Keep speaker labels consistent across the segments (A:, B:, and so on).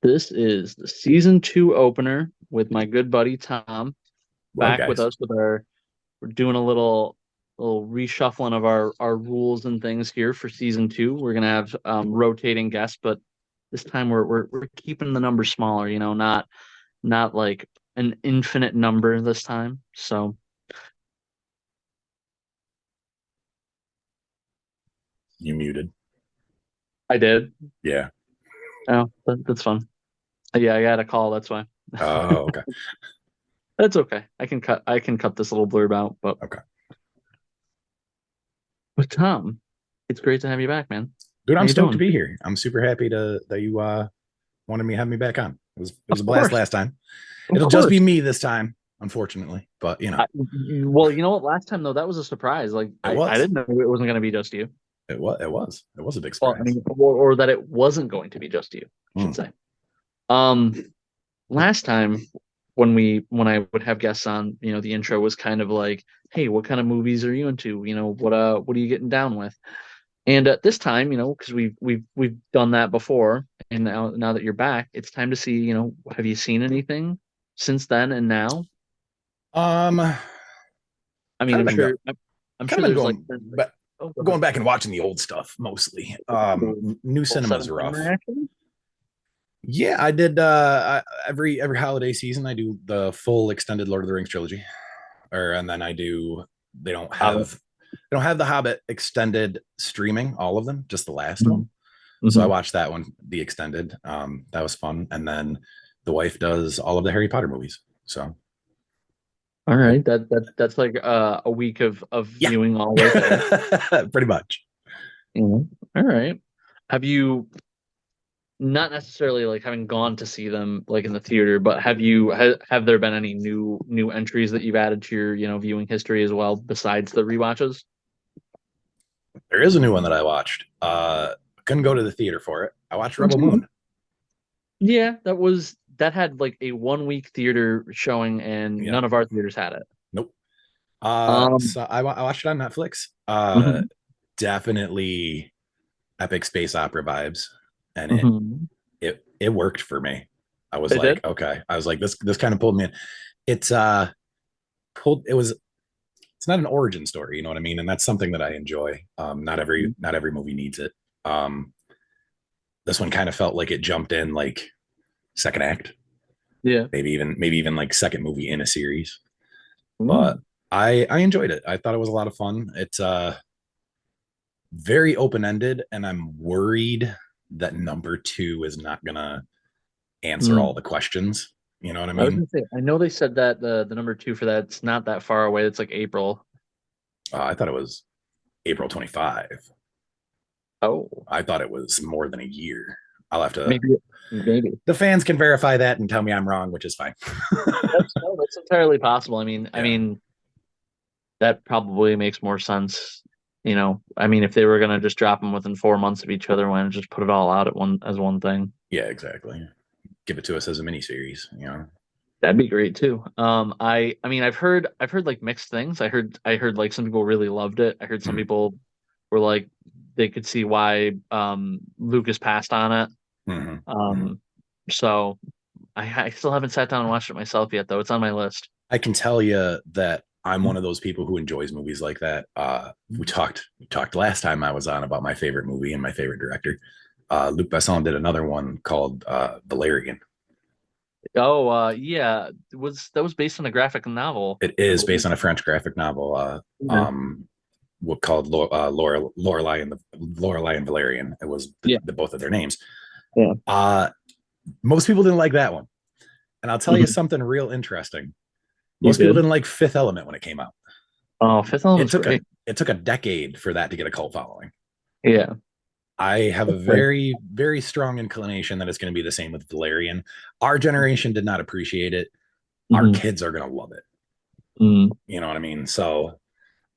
A: This is the season 2 opener with my good buddy Tom
B: Well,
A: back with
B: guys,
A: us with we're doing a little reshuffling of our rules and things here for season 2. We're gonna have rotating guests, but this time we're keeping the number smaller, not like an infinite number this time. So
B: you muted.
A: I did.
B: Yeah.
A: Oh, that's fun. Yeah, I got a call, that's why.
B: Oh, okay.
A: That's okay. I can cut this little blurb out, but
B: Okay.
A: Tom, it's great to have you back, man.
B: Dude,
A: How
B: I'm
A: you
B: stoked to
A: doing?
B: be here. I'm super happy that you wanted me have me back on. It was
A: Of
B: a blast
A: course.
B: last time.
A: Of
B: It'll just
A: course.
B: be me this time, unfortunately. But
A: Well, you know what? Last time though, that was a surprise. Like
B: it
A: I
B: was.
A: didn't know it wasn't going to be just you.
B: It was a big
A: Well, I
B: surprise.
A: mean, or that it wasn't going to be just you, I should
B: Mm.
A: say. Um, Last time when I would have guests on, the intro was kind of like, "Hey, what kind of movies are you into? What are you getting down with?" And this time, because we've done that before, and now that you're back, it's time to see, have you seen anything since then and now?
B: Um,
A: I mean,
B: kind of
A: I'm
B: been going,
A: sure I'm
B: kind
A: sure
B: of been
A: there's like,
B: going,
A: like
B: but
A: oh, go ahead.
B: going back and watching the old stuff mostly. New
A: Full
B: cinema's
A: seven cinema
B: rough.
A: actually.
B: Yeah, I did. Every holiday season, I do the full extended Lord of the Rings trilogy, and then I do. They don't
A: Hobbit.
B: have they don't have the Hobbit extended streaming, all of them, just the last one. So I
A: Mm-hmm.
B: watched that one, the extended. That was fun. And then the wife does all of the Harry Potter movies. So
A: All
B: yep.
A: right, that's like a week of
B: Yeah,
A: viewing all right there.
B: pretty much.
A: Mhm. All right. Have you not necessarily like having gone to see them like in the theater, but have there been any new entries that you've added to your viewing history as well besides the rewatches?
B: There is a new one that I watched. Couldn't go to the theater for it. I watched Rebel Moon.
A: Yeah, that had like a 1 week theater showing, and
B: Yeah,
A: none of our theaters had it.
B: nope.
A: Um,
B: So I watched it on Netflix.
A: mhm,
B: Definitely epic space opera vibes, and
A: mhm.
B: it worked for me. I was
A: It did.
B: like, okay. I was like, this kind of pulled me in. It's pulled. It's not an origin story, you know what I mean, and that's something that I enjoy. Not every movie needs it. Um, this one kind of felt like it jumped in like second act,
A: Yeah.
B: maybe even like second movie in a series. But
A: Ooh.
B: I enjoyed it. I thought it was a lot of fun. It's very open ended, and I'm worried that number two is not gonna answer all
A: Mm.
B: the questions. You know what I
A: I was
B: mean?
A: gonna say, I know they said that the number two for that's not that far away. It's like April.
B: I thought it was April 25.
A: Oh,
B: I thought it was more than a year. I'll have to.
A: maybe.
B: The fans can verify that and tell me I'm wrong, which is fine.
A: That's entirely possible. I mean, I
B: Yeah,
A: mean that probably makes more sense. I mean, if they were gonna just drop them within 4 months of each other, why not just put it all out at one as one thing?
B: yeah, exactly. Give it to us as a miniseries.
A: That'd be great too. I mean, I've heard like mixed things. I heard like some people really loved it. I heard some
B: Mm-hmm.
A: people were like they could see why Lucas passed on it.
B: Mm-hmm.
A: Um, so I still haven't sat down and watched it myself yet, though. It's on my list.
B: I can tell you that I'm one of those people who enjoys movies like that. We talked last time I was on about my favorite movie and my favorite director. Luc Besson did another one called Valerian.
A: Oh, yeah, that was based on a graphic novel,
B: It
A: I
B: is based
A: believe.
B: on a French graphic novel,
A: Yeah.
B: what called Lorelai and Valerian. It was
A: Yeah.
B: the both of their names.
A: Yeah.
B: Uh, Most people didn't like that one, and I'll tell you
A: Mhm.
B: something real interesting.
A: You
B: Most people
A: did?
B: didn't like Fifth Element when it came out.
A: Oh, Fifth
B: It
A: Element's
B: took a
A: great.
B: it took a decade for that to get a cult following.
A: Yeah.
B: I have a
A: Right.
B: very, very strong inclination that it's going to be the same with Valerian. Our generation did not appreciate it. Our
A: Hmm.
B: kids are going to love it.
A: Mm.
B: You know what I mean? So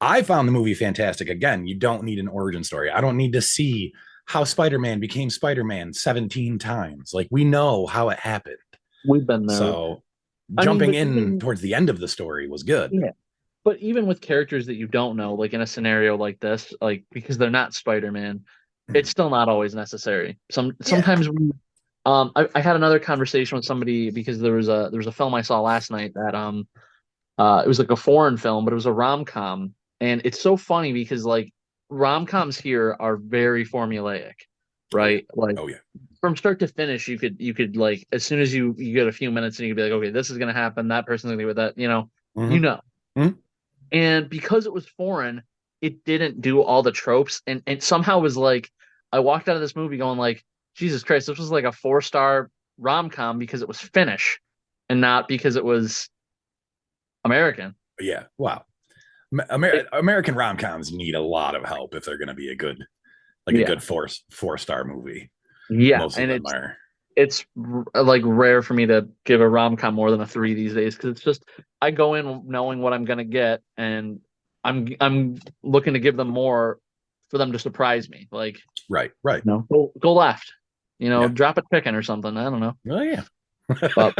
B: I found the movie fantastic. Again, you don't need an origin story. I don't need to see how Spider-Man became Spider-Man 17 times. Like we know how it happened.
A: We've been there.
B: So
A: I mean,
B: jumping
A: but
B: in
A: even
B: towards the end of the story was good.
A: yeah, but even with characters that you don't know, like in a scenario like this, like because they're not Spider-Man, it's still not always necessary.
B: Yeah.
A: Sometimes I had another conversation with somebody because there was a film I saw last night that it was like a foreign film, but it was a rom-com. And it's so funny because like rom-coms here are very formulaic,
B: Oh yeah.
A: right? Like
B: Oh yeah.
A: from start to finish, you could like as soon as you get a few minutes and you could be like, okay, this is gonna happen, that person's gonna be with that, you
B: Mm-hmm.
A: know.
B: Mm-hmm.
A: And because it was foreign, it didn't do all the tropes, and somehow was like I walked out of this movie going like, Jesus Christ, this was like a 4-star rom-com because it was Finnish and not because it was American.
B: Yeah. Wow.
A: It,
B: American rom-coms need a lot of help if they're going to be a
A: yeah,
B: good four-star movie.
A: yeah,
B: Most of
A: and
B: them
A: it's
B: are.
A: like rare for me to give a rom-com more than a 3 these days because it's just I go in knowing what I'm gonna get, and I'm looking to give them more for them to surprise me. Like,
B: Right. Right.
A: go left,
B: Yeah.
A: drop a chicken or something. I don't know.
B: Oh yeah.
A: But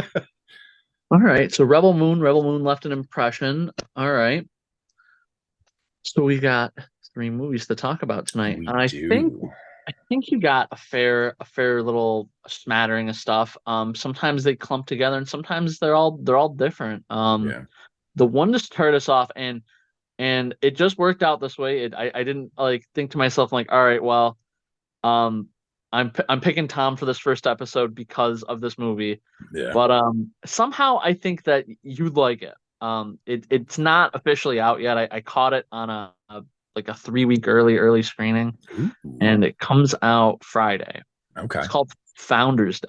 A: all right, so Rebel Moon left an impression. All right, so we got 3 movies to talk about tonight.
B: We
A: I think
B: do.
A: I think you got a fair little smattering of stuff. Sometimes they clump together, and sometimes they're all different.
B: Yeah.
A: The one to start us off, and it just worked out this way. I didn't like think to myself like, all right, well, um, I'm picking Tom for this first episode because of this movie,
B: Yeah.
A: but somehow I think that you'd like it. It's not officially out yet. I caught it on a like a 3 week early screening,
B: Ooh.
A: and it comes out Friday. It's
B: Okay.
A: called Founders Day.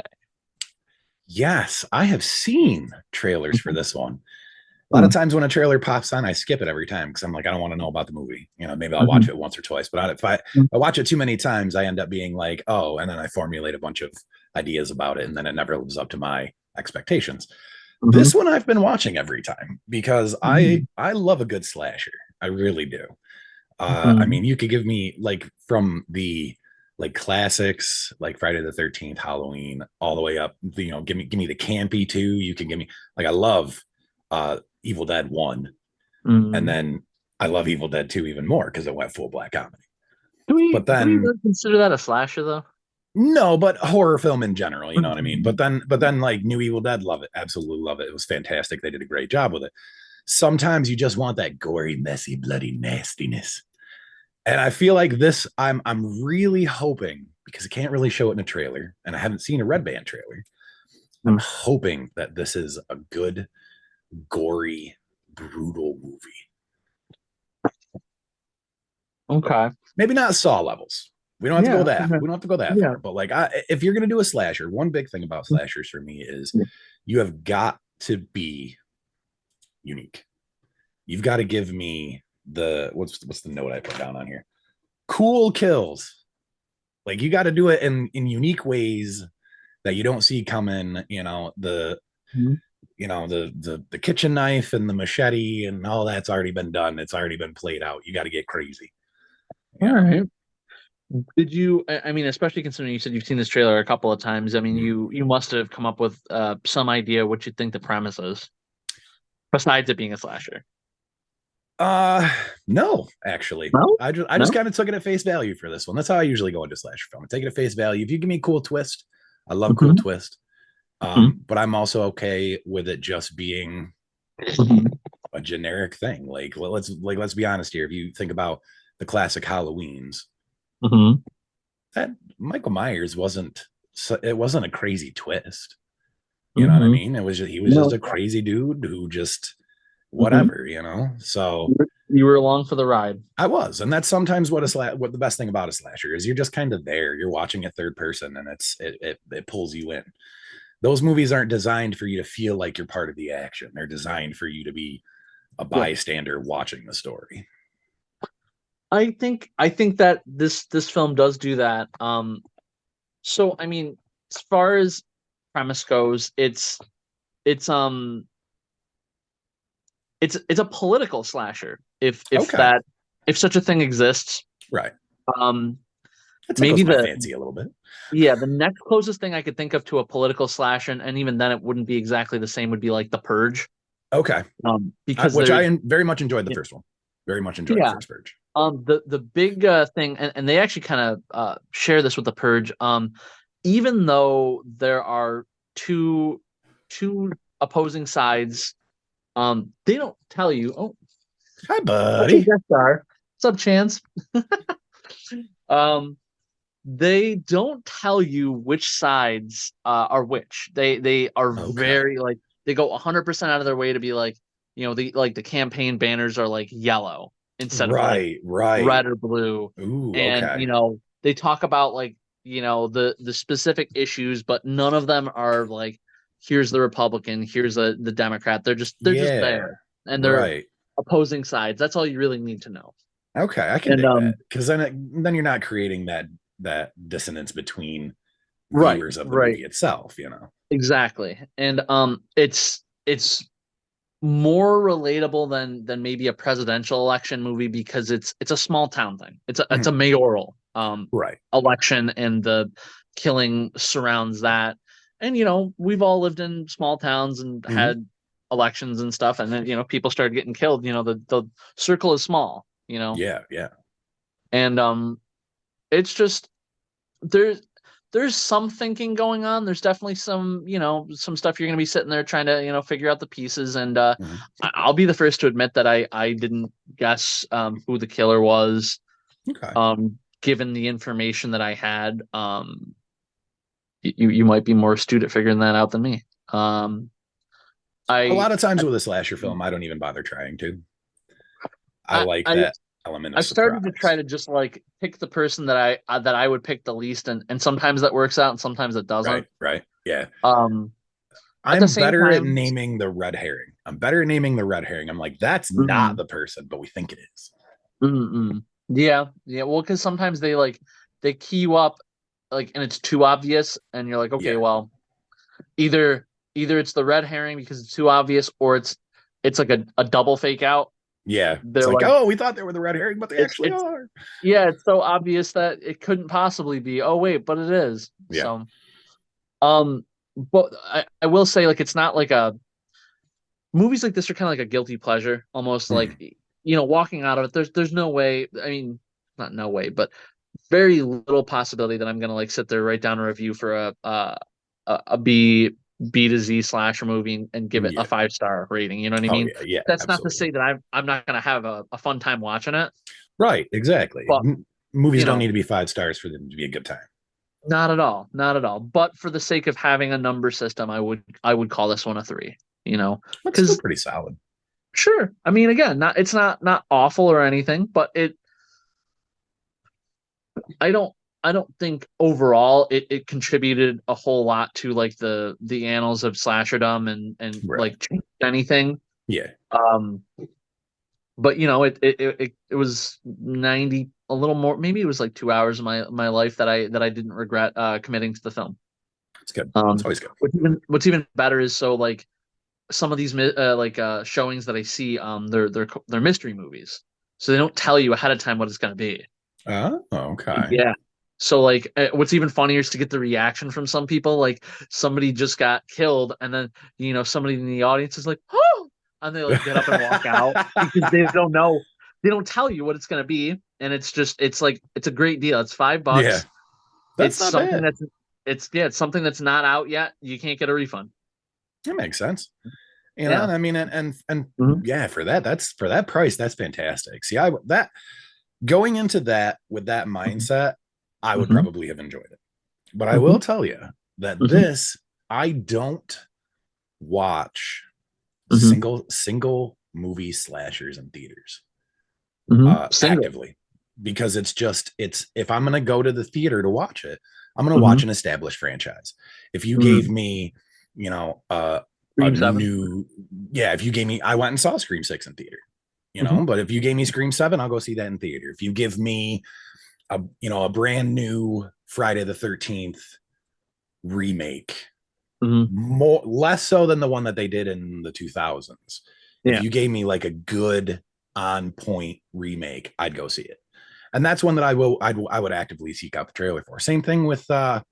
B: Yes, I have seen trailers for this one. A lot of
A: Mhm.
B: times when a trailer pops on, I skip it every time because I'm like, I don't want to know about the movie. Maybe I'll watch
A: Mhm.
B: it once or twice, but if I watch it too many times, I end up being like, oh, and then I formulate a bunch of ideas about it, and then it never lives up to my expectations.
A: Mhm.
B: This one I've been watching every time because I
A: Mhm.
B: I love a good slasher. I really do. I
A: Mhm.
B: mean, you could give me like from the like classics like Friday the 13th, Halloween, all the way up, give me the campy too. You can give me like I love Evil Dead 1, and
A: Mhm.
B: then I love Evil Dead 2 even more because it went full black comedy.
A: Do we
B: But
A: do we
B: then
A: really consider that a slasher though?
B: no, but horror film in general, you know what I mean?
A: Mhm.
B: But then like New Evil Dead, love it. Absolutely love it. It was fantastic. They did a great job with it. Sometimes you just want that gory, messy, bloody nastiness. And I feel like this, I'm really hoping because I can't really show it in a trailer, and I haven't seen a Red Band trailer. I'm hoping that this is a good, gory, brutal movie.
A: Okay.
B: Maybe not Saw levels. We don't have to go
A: Yeah.
B: that.
A: Okay.
B: We don't have to go that
A: Yeah.
B: far. But like, if you're gonna do a slasher, one big thing about slashers for me is you have got to be unique. You've got to give me the what's the note I put down on here? Cool kills. Like you got to do it in unique ways that you don't see coming.
A: Mhm.
B: The kitchen knife and the machete and all that's already been done. It's already been played out. You got to get crazy.
A: All
B: You know.
A: right. Did you? I mean, especially considering you said you've seen this trailer a couple of times. I mean,
B: Mm.
A: you must have come up with some idea what you think the premise is, besides it being a slasher.
B: Uh no, actually.
A: No.
B: I just
A: No.
B: kind of took it at face value for this one. That's how I usually go into slasher film. I take it at face value. If you give me a cool twist, I love cool
A: Mhm.
B: twist.
A: Mhm.
B: But I'm also okay with it just being
A: Mhm.
B: a generic thing. Let's be honest here. If you think about the classic Halloweens,
A: Mhm.
B: that Michael Myers wasn't a crazy twist. You know what I
A: Mhm.
B: mean? He was just
A: No.
B: a crazy dude who just
A: Mhm.
B: whatever. So
A: You were along for the ride.
B: I was, and that's sometimes what the best thing about a slasher is. You're just kind of there. You're watching a third person, and it pulls you in. Those movies aren't designed for you to feel like you're part of the action. They're designed for you to be a
A: Yeah.
B: bystander watching the story.
A: I think that this film does do that. So I mean, as far as premise goes, it's it's a political slasher,
B: Okay,
A: if such a thing exists.
B: right.
A: Um,
B: That
A: maybe
B: tickles my
A: the
B: fancy a little bit.
A: yeah, the next closest thing I could think of to a political slash, and even then it wouldn't be exactly the same, would be like The Purge.
B: Okay,
A: Because
B: which
A: there's
B: I very much enjoyed the first one. Very much enjoyed the
A: yeah,
B: first Purge.
A: the big thing, and they actually kind of share this with The Purge. even though there are two two opposing sides, they don't tell you. Oh,
B: Hi,
A: special
B: buddy.
A: guest star. What's up, Chance? Um, they don't tell you which sides are which. They are
B: Okay.
A: very like they go 100% out of their way to be like, the campaign banners are like yellow instead of like
B: Right, right.
A: red or blue.
B: Ooh,
A: And
B: okay.
A: they talk about like, the specific issues, but none of them are like, here's the Republican, here's the Democrat. They're just
B: Yeah,
A: there, and they're
B: right.
A: opposing sides. That's all you really need to know.
B: Okay, I can
A: And
B: dig that because then you're not creating that dissonance between
A: right,
B: viewers of the
A: right.
B: movie itself, you know.
A: Exactly. And it's more relatable than maybe a presidential election movie, because it's a small town thing. It's a
B: Mhm.
A: mayoral
B: Right.
A: election, and the killing surrounds that. And we've all lived in small towns and
B: Hmm.
A: had elections and stuff, and then people started getting killed. The circle is small,
B: Yeah, yeah.
A: and it's just there's there's some thinking going on. There's definitely some stuff you're going to be sitting there trying to figure out the pieces. And
B: Hmm.
A: I'll be the first to admit that I didn't guess who the killer was,
B: Okay.
A: given the information that I had. You might be more astute at figuring that out than me.
B: A
A: I
B: lot of times with a slasher film, I don't even bother trying to. I
A: I
B: like
A: I
B: that element of
A: I've started to try
B: surprise.
A: to just like pick the person that I would pick the least, and sometimes that works out and sometimes it
B: Right,
A: doesn't.
B: right. Yeah.
A: Um, at the
B: I'm
A: same
B: better at
A: time,
B: naming the red herring. I'm better at naming the red herring. I'm like, that's not
A: mhm.
B: the person, but we think it is.
A: Mm-mm. Yeah, yeah. Well, because sometimes they key you up, like, and it's too obvious, and you're like, okay,
B: Yeah.
A: well, either it's the red herring because it's too obvious, or it's like a double fake out.
B: Yeah. It's
A: They're
B: like,
A: like,
B: oh, we thought they were the red herring, but they actually
A: it's
B: are.
A: yeah, it's so obvious that it couldn't possibly be. Oh wait, but it is.
B: Yeah.
A: So, but I will say, like, it's not like a movies like this are kind of like a guilty pleasure, almost
B: Mm.
A: like, walking out of it. There's no way. I mean, not no way, but very little possibility that I'm gonna like sit there, write down a review for a B to Z slasher movie and give it a
B: Yeah.
A: 5-star rating. You know what I
B: Oh,
A: mean?
B: yeah. Yeah.
A: That's not to
B: Absolutely.
A: say that I'm not gonna have a fun time watching it,
B: Right. Exactly.
A: but
B: Movies
A: you
B: don't
A: know,
B: need to be 5 stars for them to be a good time.
A: not at all, not at all. But for the sake of having a number system, I would call this one a three.
B: That's still
A: Because
B: pretty solid.
A: sure, I mean, again, it's not awful or anything, but I don't I don't think overall it contributed a whole lot to like the annals of slasherdom and
B: Right.
A: like changed anything.
B: Yeah.
A: Um, but it was 90, a little more, maybe it was like 2 hours of my life that I didn't regret committing to the film.
B: It's good. It's
A: Um,
B: always good.
A: what's even better is, so like some of these showings that I see, they're mystery movies, so they don't tell you ahead of time what it's going to be.
B: Oh, okay.
A: Yeah. So like, what's even funnier is to get the reaction from some people. Like, somebody just got killed, and then somebody in the audience is like, "Oh," and they like get up and walk out because they don't know. They don't tell you what it's gonna be, and it's like it's a great deal. It's
B: Yeah.
A: $5.
B: That's
A: It's
B: not
A: something
B: bad.
A: it's something that's not out yet. You can't get a refund.
B: That makes sense. You know,
A: Yeah.
B: I mean, and
A: Mhm.
B: yeah, for that price, that's fantastic. See, I that going into that with that
A: Mhm.
B: mindset, I would
A: Mhm.
B: probably have enjoyed it. But I will
A: Mhm.
B: tell you that
A: Mhm.
B: I don't watch
A: Mhm.
B: single movie slashers in theaters
A: Single.
B: actively because it's if I'm gonna go to the theater to watch it, I'm gonna watch
A: Mhm.
B: an established franchise. If you gave
A: Mhm.
B: me, you know, a
A: Scream 7.
B: new yeah, if you gave me I went and saw Scream 6 in theater, you
A: Mhm.
B: know, but if you gave me Scream 7, I'll go see that in theater. If you give me a brand new Friday the 13th remake,
A: Mhm.
B: more less so than the one that they did in the 2000s. If
A: Yeah.
B: you gave me like a good on point remake, I'd go see it. And that's one that I would actively seek out the trailer for. Same thing with Nightmare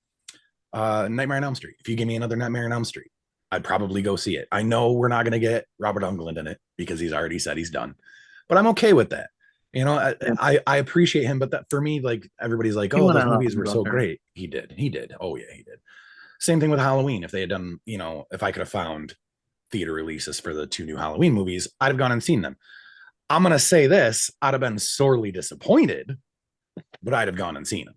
B: on Elm Street. If you give me another Nightmare on Elm Street, I'd probably go see it. I know we're not going to get Robert Englund in it because he's already said he's done, but I'm okay with that.
A: Yeah.
B: I appreciate him, but that for me, like everybody's like,
A: He
B: oh,
A: went
B: those
A: on
B: movies
A: a
B: were so
A: brother.
B: great. He did. Oh yeah, he did. Same thing with Halloween. If they had done, if I could have found theater releases for the two new Halloween movies, I'd have gone and seen them. I'm gonna say this: I'd have been sorely disappointed, but I'd have gone and seen them.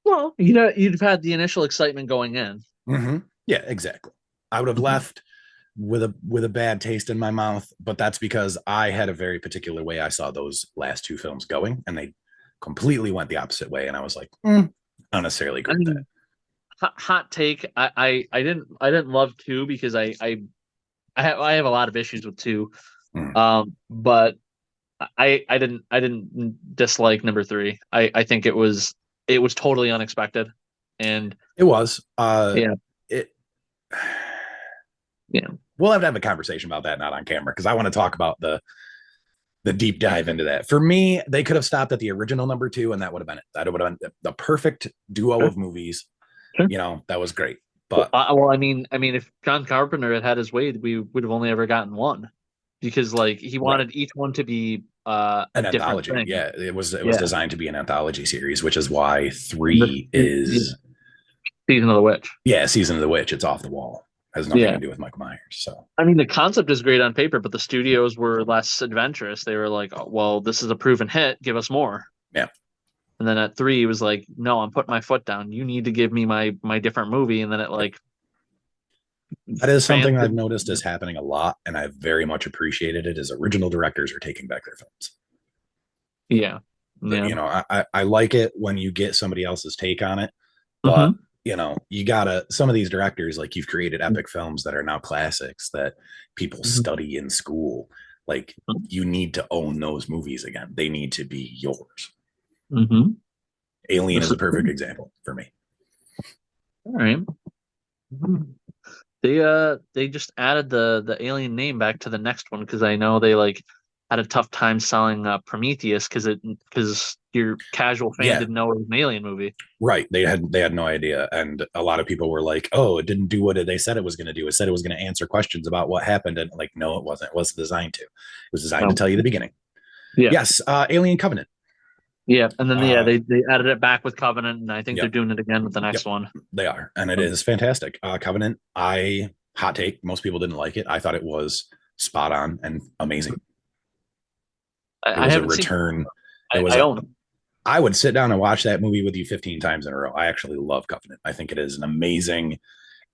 A: Well, you'd have had the initial excitement going in.
B: Mm-hmm. Yeah, exactly. I would have
A: Mhm.
B: left with a bad taste in my mouth, but that's because I had a very particular way I saw those last two films going, and they completely went the opposite way, and I was like, not necessarily
A: I
B: agree with that.
A: mean, hot take. I didn't love two because I have a lot of issues with two.
B: Mm.
A: But I didn't dislike number three. I think it was totally unexpected, and
B: It was.
A: yeah,
B: It.
A: yeah,
B: We'll have to have a conversation about that, not on camera, because I want to talk about the deep dive into that. For me, they could have stopped at the original number two, and that would have been it. That would have been the perfect duo
A: sure,
B: of movies.
A: sure.
B: That was great.
A: Well,
B: But
A: I mean, if John Carpenter had had his way, we would have only ever gotten one, because like he
B: right,
A: wanted each one to be a
B: an
A: different
B: anthology.
A: thing.
B: Yeah, it was
A: Yeah,
B: designed to be an anthology series, which is why
A: the,
B: three
A: the
B: is
A: season of the witch.
B: Season of the Witch. It's off the wall. Has nothing
A: Yeah,
B: to do with Michael Myers. So
A: I mean the concept is great on paper, but the studios were less adventurous. They were like, oh, well, this is a proven hit, give us more.
B: yeah,
A: And then at three, it was like, no, I'm putting my foot down. You need to give me my different movie. And then it
B: yep.
A: like
B: That is
A: fans
B: something I've
A: didn't.
B: noticed is happening a lot, and I've very much appreciated it. As original directors are taking back their films.
A: Yeah, yeah.
B: I like it when you get somebody else's take on it, but
A: Mm-hmm.
B: you gotta, some of these directors, like, you've created epic films that are now classics that people
A: Mm-hmm.
B: study in school. Like, you need to own those movies again. They need to be yours.
A: Mm-hmm.
B: Alien
A: This
B: is a
A: is
B: perfect example for me.
A: all right. Mhm. They just added the alien name back to the next one because I know they like had a tough time selling Prometheus because your casual fan
B: Yeah,
A: didn't know it was an alien movie.
B: right. They had no idea, and a lot of people were like, "Oh, it didn't do what they said it was going to do. It said it was going to answer questions about what happened." And like, no, it wasn't. It wasn't designed to. It was designed to
A: Oh,
B: tell you the beginning.
A: yeah,
B: Yes, Alien Covenant.
A: yeah. And then
B: Uh,
A: they added it back with Covenant, and I think they're
B: yep,
A: doing it again with the
B: yep,
A: next one.
B: they are, and it
A: Um,
B: is fantastic. Covenant. I hot take. Most people didn't like it. I thought it was spot on and amazing. It
A: I
B: was a
A: haven't seen.
B: return. It
A: I,
B: was
A: I
B: a.
A: own it.
B: I would sit down and watch that movie with you 15 times in a row. I actually love Covenant. I think it is an amazing.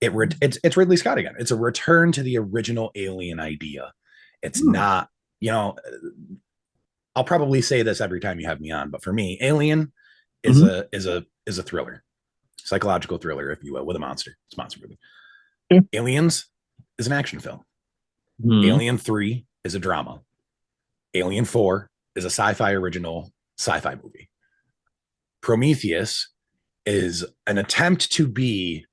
B: It's Ridley Scott again. It's a return to the original Alien idea. It's
A: Hmm.
B: not. You know, I'll probably say this every time you have me on, but for me, Alien is
A: Mm-hmm.
B: a thriller, psychological thriller, if you will, with a monster. It's a monster movie.
A: Yeah.
B: Aliens is an action film.
A: Hmm.
B: Alien 3 is a drama. Alien 4 is a sci-fi original sci-fi movie. Prometheus is an attempt to be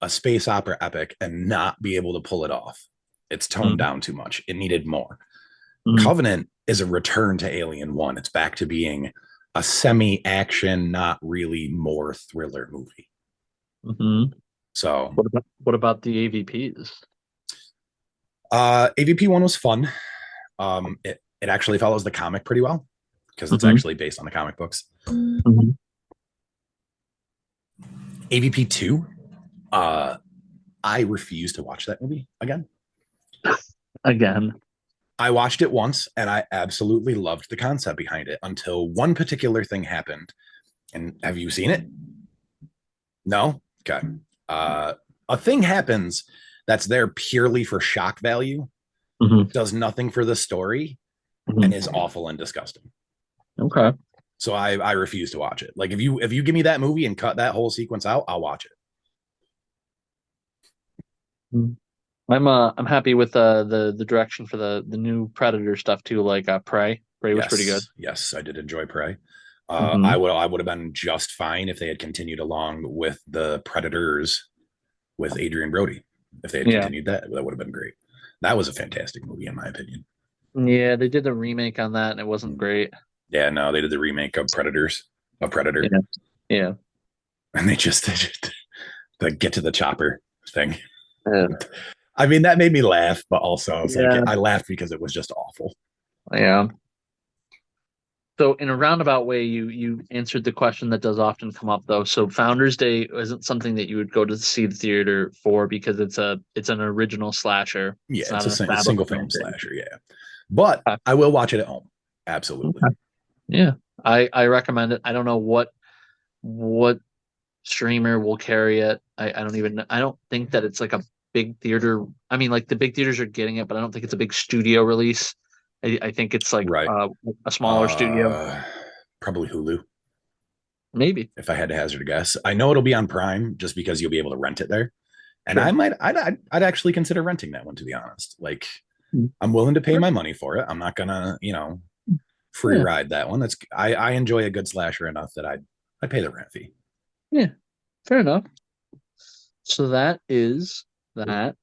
B: a space opera epic and not be able to pull it off. It's toned
A: Hmm.
B: down too much. It needed more.
A: Hmm.
B: Covenant is a return to Alien 1. It's back to being a semi action, not really more thriller movie.
A: Hmm.
B: So,
A: What about the AVPs?
B: AVP 1 was fun. It actually follows the comic pretty well because it's
A: Hmm.
B: actually based on the comic books.
A: Hmm.
B: AVP 2, uh, I refuse to watch that movie again.
A: Again.
B: I watched it once and I absolutely loved the concept behind it until one particular thing happened. And have you seen it? No? Okay. Uh, a thing happens that's there purely for shock value,
A: Hmm.
B: does nothing for the story, and is
A: Hmm.
B: awful and disgusting.
A: Okay.
B: So I refuse to watch it. Like, if you give me that movie and cut that whole sequence out, I'll watch it.
A: Mm. I'm happy with the direction for the new Predator stuff too. Like Prey. Prey was pretty good.
B: Yes, yes, I did enjoy Prey.
A: Hmm.
B: I would have been just fine if they had continued along with the Predators with Adrian Brody. If they had
A: Yeah.
B: continued that, that would have been great. That was a fantastic movie, in my opinion.
A: Yeah, they did the remake on that and it wasn't great.
B: Yeah, no, they did the remake of Predator,
A: Yeah. Yeah.
B: and they just the get to the chopper thing.
A: Yeah.
B: I mean, that made me laugh, but also I was like,
A: Yeah.
B: I laughed because it was just awful.
A: Yeah. So in a roundabout way, you answered the question that does often come up though. So Founders Day isn't something that you would go to see the theater for because it's an original slasher.
B: Yeah,
A: It's
B: it's
A: not an
B: a
A: established
B: single film
A: franchise.
B: slasher. Yeah, but
A: Okay.
B: I will watch it at home. Absolutely.
A: Okay. Yeah, I recommend it. I don't know what streamer will carry it. I don't even I don't think that it's like a big theater. I mean, like the big theaters are getting it, but I don't think it's a big studio release. I think it's like
B: Right.
A: a smaller studio.
B: Uh, Probably Hulu,
A: Maybe.
B: if I had to hazard a guess. I know it'll be on Prime just because you'll be able to rent it there. And
A: Sure.
B: I'd actually consider renting that one, to be honest. Like,
A: Mm.
B: I'm willing to pay my money for it. I'm not gonna, free
A: Yeah.
B: ride that one. I enjoy a good slasher enough that I'd pay the rent fee.
A: Yeah. Fair enough. So that is that.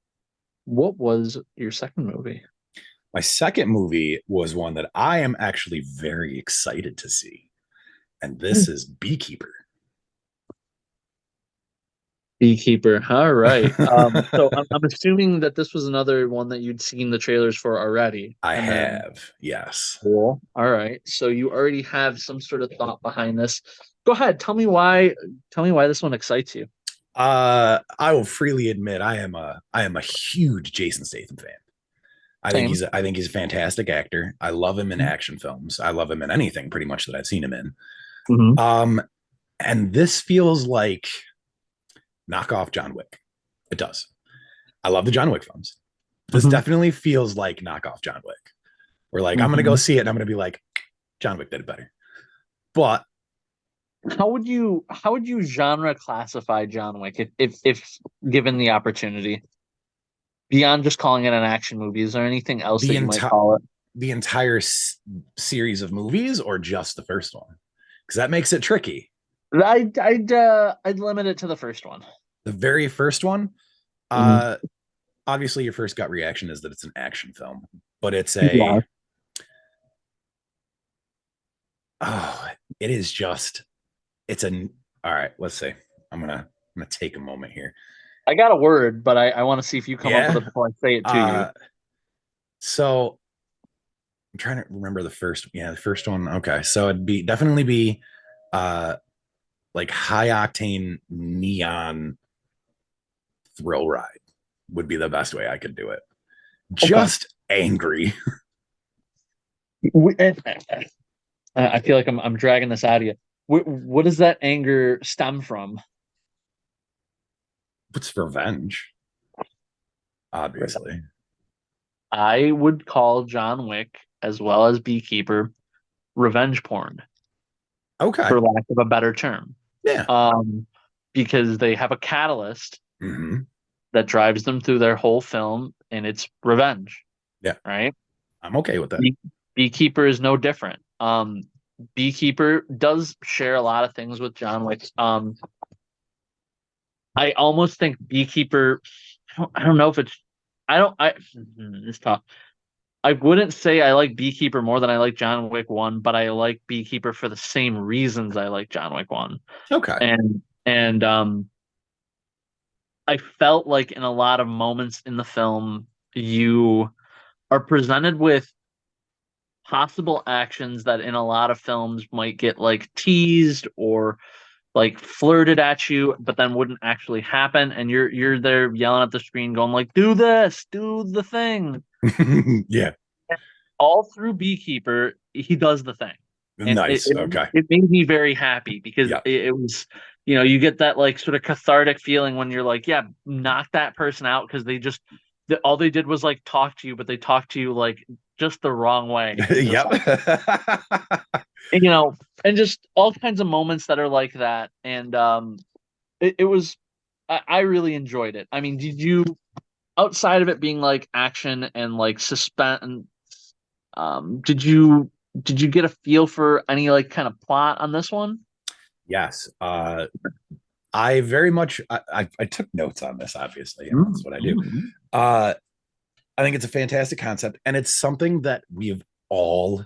A: What was your second movie?
B: My second movie was one that I am actually very excited to see, and this is Beekeeper.
A: Beekeeper. All right. So I'm assuming that this was another one that you'd seen the trailers for already,
B: I
A: and then
B: have, yes.
A: cool. All right. So you already have some sort of thought behind this. Go ahead. Tell me why. Tell me why this one excites you.
B: I will freely admit I am a huge Jason Statham fan.
A: Same.
B: I think he's a fantastic actor. I love him in action films. I love him in anything pretty much that I've seen him in.
A: Mm-hmm.
B: Um, and this feels like knockoff John Wick. It does. I love the John Wick films. This
A: Mm-hmm.
B: definitely feels like knockoff John Wick. We're like, I'm gonna go
A: Mm-hmm.
B: see it and I'm gonna be like, John Wick did it better. But
A: How would you genre classify John Wick if given the opportunity? Beyond just calling it an action movie, is there anything else that
B: the
A: you might
B: entire
A: call it?
B: the entire series of movies or just the first one? Because that makes it tricky.
A: I'd limit it to the first one.
B: The very first one,
A: Mhm.
B: uh, obviously your first gut reaction is that it's an action film, but
A: Yeah.
B: oh, it is just it's an all right. Let's see. I'm gonna take a moment here.
A: I got a word, but I want to see if you come up with
B: Yeah.
A: it before I say it to you.
B: Uh, so I'm trying to remember the first. Yeah, the first one. Okay, so it'd be definitely be, uh, like high octane neon thrill ride would be the best way I could do it.
A: Okay.
B: Just angry.
A: I feel like I'm dragging this out of you. What does that anger stem from?
B: It's revenge, obviously.
A: I would call John Wick as well as Beekeeper revenge porn,
B: Okay.
A: for lack of a better term.
B: Yeah.
A: Um, because they have a catalyst
B: Mm-hmm.
A: that drives them through their whole film, and it's revenge,
B: Yeah.
A: right?
B: I'm okay with that.
A: Bee- Beekeeper is no different. Beekeeper does share a lot of things with John Wick. I almost think Beekeeper. I don't know if it's. I don't. It's tough. I wouldn't say I like Beekeeper more than I like John Wick 1, but I like Beekeeper for the same reasons I like John Wick 1.
B: Okay.
A: And I felt like in a lot of moments in the film, you are presented with possible actions that in a lot of films might get like teased or like flirted at you, but then wouldn't actually happen. And you're there yelling at the screen, going like, "Do this, do the thing."
B: Yeah.
A: All through Beekeeper, he does the thing, and it
B: Nice.
A: it,
B: Okay.
A: it made me very happy because
B: Yeah.
A: it was, you get that like sort of cathartic feeling when you're like, yeah, knock that person out because all they did was like talk to you, but they talked to you like just the wrong way, and just
B: Yep.
A: like and, and just all kinds of moments that are like that, and it was I really enjoyed it. I mean, did you outside of it being like action and like suspense and did you get a feel for any like kind of plot on this one?
B: Yes. I very much I took notes on this, obviously. That's what I do.
A: Mm-hmm.
B: Uh I think it's a fantastic concept, and it's something that we've all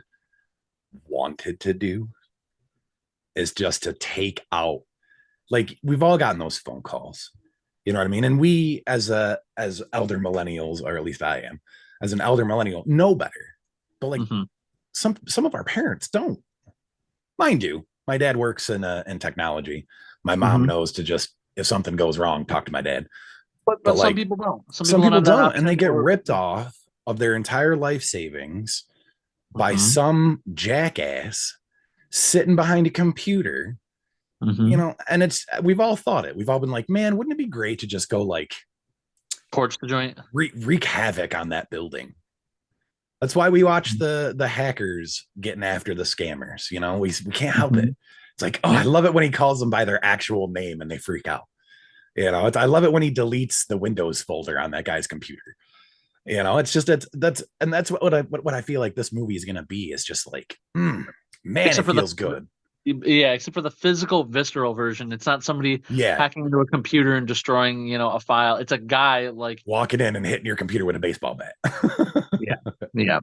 B: wanted to do is just to take out, like, we've all gotten those phone calls. You know what I mean? And we as elder millennials, or at least I am, as an elder millennial, know better. But like
A: Mm-hmm.
B: some of our parents don't. Mind you, my dad works in technology. My mom
A: Hmm.
B: knows to just, if something goes wrong, talk to my dad. But
A: But some
B: like,
A: people don't. Some
B: some
A: people don't
B: people
A: have that
B: don't, and they
A: option.
B: get
A: Or
B: ripped off of their entire life savings by
A: hmm
B: some jackass sitting behind a computer,
A: hmm
B: and it's, we've all thought it. We've all been like, man, wouldn't it be great to just go like
A: torch the joint.
B: wreak havoc on that building? That's why we watch the hackers getting after the scammers. We can't help it.
A: Hmm.
B: It's like, oh, I
A: Yeah.
B: love it when he calls them by their actual name and they freak out. I love it when he deletes the Windows folder on that guy's computer. It's just that's what I feel like this movie is gonna be. Is just like, man,
A: Except
B: it
A: for
B: feels good.
A: yeah, except for the physical, visceral version. It's not somebody
B: Yeah,
A: hacking into a computer and destroying, a file. It's a guy like,
B: walking in and hitting your computer with a baseball bat.
A: yeah, yeah.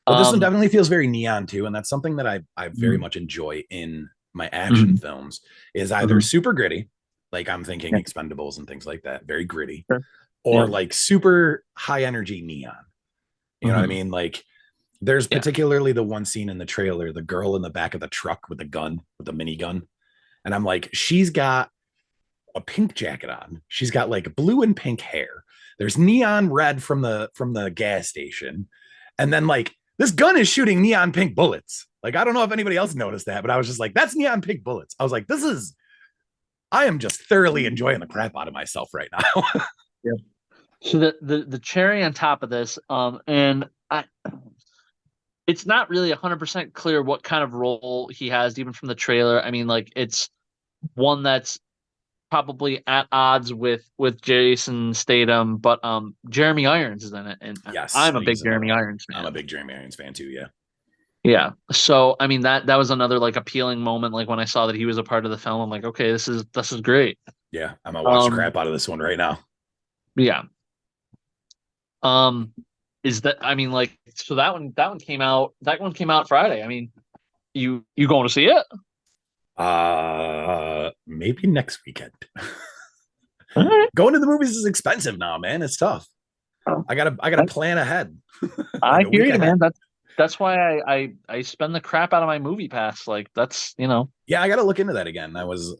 B: But this one
A: Um,
B: definitely feels very neon too, and that's something that I very
A: mhm,
B: much enjoy in my action
A: mhm,
B: films. Is either
A: mhm.
B: super gritty, like I'm thinking
A: Yeah,
B: Expendables and things like that, very gritty,
A: sure.
B: or
A: Yeah.
B: like super high energy neon. You know what I
A: Mhm.
B: mean? Like there's
A: Yeah.
B: particularly the one scene in the trailer, the girl in the back of the truck with the gun, with the minigun. And I'm like, she's got a pink jacket on. She's got like blue and pink hair. There's neon red from the gas station. And then like this gun is shooting neon pink bullets. Like I don't know if anybody else noticed that, but I was just like, that's neon pink bullets. I was like, I am just thoroughly enjoying the crap out of myself right now.
A: Yeah. So the cherry on top of this, and it's not really 100% clear what kind of role he has, even from the trailer. I mean, like it's one that's probably at odds with Jason Statham, but Jeremy Irons is in it, and
B: Yes,
A: I'm a big Jeremy Irons
B: I'm a
A: fan.
B: big Jeremy Irons fan too. Yeah.
A: Yeah. So I mean that was another like appealing moment. Like when I saw that he was a part of the film, I'm like, okay, this is great.
B: Yeah. I'm gonna watch the
A: Um,
B: crap out of this one right now.
A: yeah. Um, is that I mean like so that one came out Friday. I mean, you going to see it?
B: Maybe next weekend.
A: All right.
B: Going to the movies is expensive now, man. It's tough. I gotta
A: I,
B: plan ahead, like
A: I
B: a
A: hear
B: week
A: you, man.
B: ahead.
A: That's why I spend the crap out of my movie pass. Like that's.
B: Yeah, I gotta look into that again. I was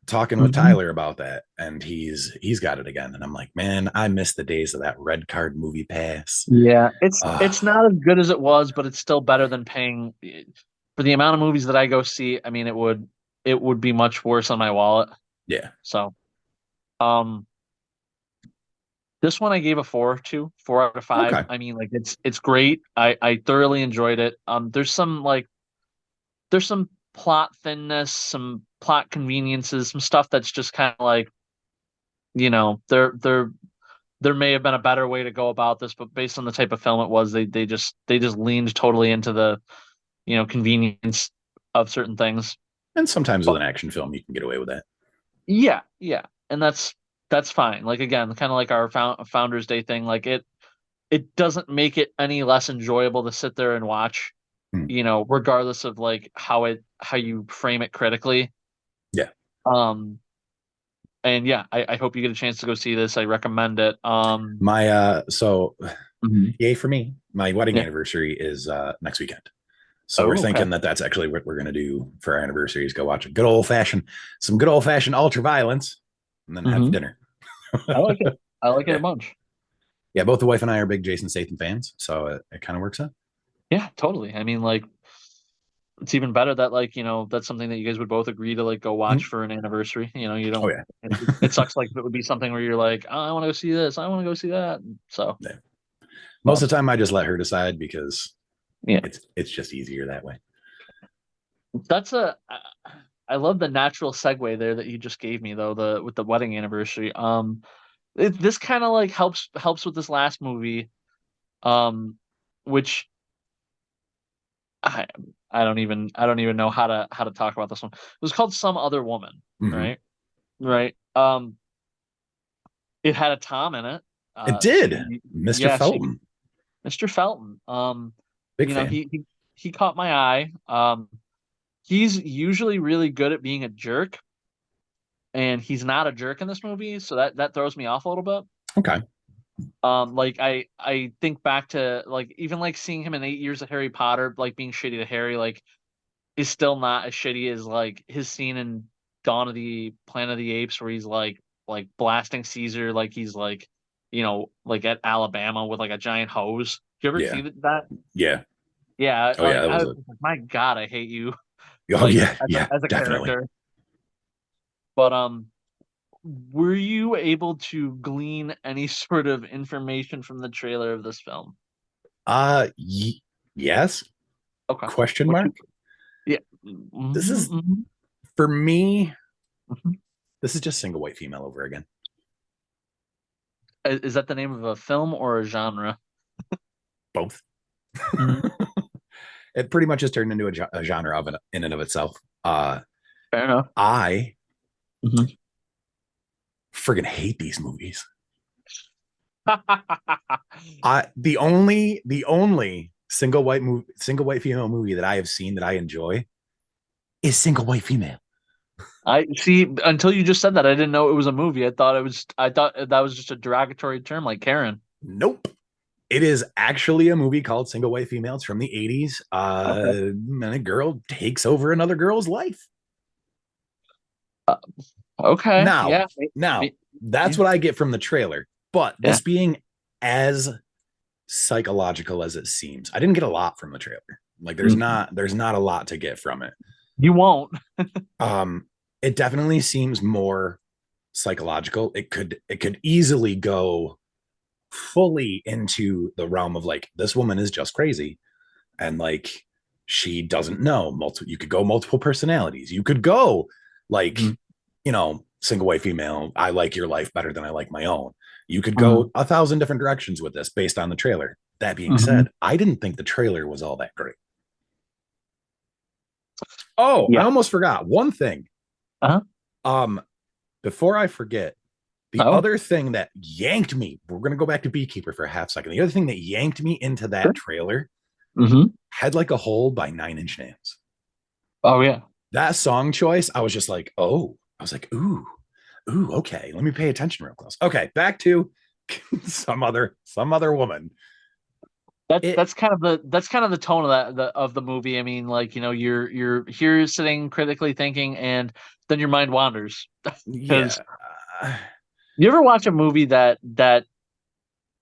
B: talking with
A: Mhm.
B: Tyler about that, and he's got it again. And I'm like, man, I miss the days of that red card movie pass.
A: Yeah, it's
B: Oh,
A: it's not as good as it was, but it's still better than paying for the amount of movies that I go see. I mean, it would be much worse on my wallet.
B: yeah.
A: So, um, this one I gave a 4 out of 5.
B: Okay.
A: I mean, like it's great. I thoroughly enjoyed it. There's some plot thinness, some plot conveniences, some stuff that's just kind of like, there may have been a better way to go about this, but based on the type of film it was, they just leaned totally into the, convenience of certain things.
B: And sometimes with
A: But
B: an action film, you can get away with that.
A: yeah, yeah, and that's fine. Like again, kind of like our Founders Day thing. Like it doesn't make it any less enjoyable to sit there and watch,
B: Hmm.
A: regardless of like how you frame it critically.
B: Yeah.
A: Um, and yeah, I hope you get a chance to go see this. I recommend it.
B: My so
A: Mhm.
B: yay for me. My wedding
A: Yeah.
B: anniversary is next weekend. So we're
A: Oh, okay.
B: thinking that that's actually what we're going to do for our anniversary is go watch some good old fashioned ultra violence and then have
A: Hmm.
B: dinner.
A: I like it. I like it a
B: Yeah.
A: bunch.
B: Yeah. Both the wife and I are big Jason Statham fans. So it kind of works out.
A: Yeah, totally. I mean, like, it's even better that like, that's something that you guys would both agree to like go watch
B: Mhm.
A: for an anniversary. You
B: Oh,
A: don't.
B: yeah.
A: It sucks like if it would be something where you're like, oh, I want to go see this. I want to go see that. So,
B: Yeah. Most
A: but
B: of the time I just let her decide because
A: yeah,
B: it's just easier that way.
A: that's a. I love the natural segue there that you just gave me though, the with the wedding anniversary. This kind of like helps with this last movie, um, which I I don't even know how to talk about this one. It was called Some Other Woman,
B: Hmm.
A: right? Right. It had a Tom in it.
B: It
A: So
B: did. Mr. Felton.
A: Mr. Felton.
B: Big
A: You know,
B: fan.
A: he caught my eye. He's usually really good at being a jerk, and he's not a jerk in this movie, so that throws me off a little bit.
B: Okay.
A: Like I think back to like even like seeing him in 8 Years of Harry Potter, like being shitty to Harry, like is still not as shitty as like his scene in Dawn of the Planet of the Apes where he's like blasting Caesar like he's like like at Alabama with like a giant hose. You ever
B: Yeah.
A: see that?
B: Yeah.
A: Yeah,
B: Oh yeah,
A: like
B: that
A: I
B: was
A: was
B: a.
A: like, my God, I hate you
B: Oh
A: like
B: yeah, yeah,
A: as a
B: definitely.
A: character. But were you able to glean any sort of information from the trailer of this film?
B: Yes?
A: Okay.
B: Question
A: What you
B: mark.
A: yeah.
B: This
A: Mhm,
B: is
A: mhm,
B: for me.
A: mhm.
B: This is just single white female over again.
A: Is that the name of a film or a genre?
B: Both.
A: Mhm.
B: It pretty much has turned into a genre in and of itself. Uh,
A: Fair enough.
B: I
A: Mhm.
B: friggin' hate these movies. The only single white female movie that I have seen that I enjoy is single white female.
A: I see. Until you just said that, I didn't know it was a movie. I thought that was just a derogatory term, like Karen.
B: Nope. It is actually a movie called Single White Female. It's from the 80s.
A: Okay.
B: And a girl takes over another girl's life.
A: Uh, okay.
B: Now,
A: Yeah.
B: now that's
A: Yeah.
B: what I get from the trailer. But
A: Yeah.
B: this being as psychological as it seems, I didn't get a lot from the trailer. Like
A: Mm.
B: there's not a lot to get from it.
A: You won't.
B: Um, it definitely seems more psychological. It could easily go fully into the realm of like this woman is just crazy and like she doesn't know multiple. You could go multiple personalities. You could go like
A: Mhm.
B: single white female. I like your life better than I like my own. You could
A: Mhm.
B: go 1,000 different directions with this based on the trailer. That being
A: Mhm.
B: said, I didn't think the trailer was all that great. Oh, I
A: Yeah.
B: almost forgot one thing.
A: Uh-huh.
B: Um, before I forget, the
A: Oh.
B: other thing that yanked me, we're going to go back to Beekeeper for a half second. The other thing that yanked me into
A: Sure.
B: that trailer,
A: Hmm.
B: Head Like a Hole by 9 Inch Nails.
A: Oh yeah.
B: That song choice, I was just like, oh, I was like, ooh, okay. Let me pay attention real close. Okay, back to some other woman. It
A: That's kind of the tone of of the movie. I mean, like you're here sitting critically thinking, and then your mind wanders because
B: yeah.
A: you ever watch a movie that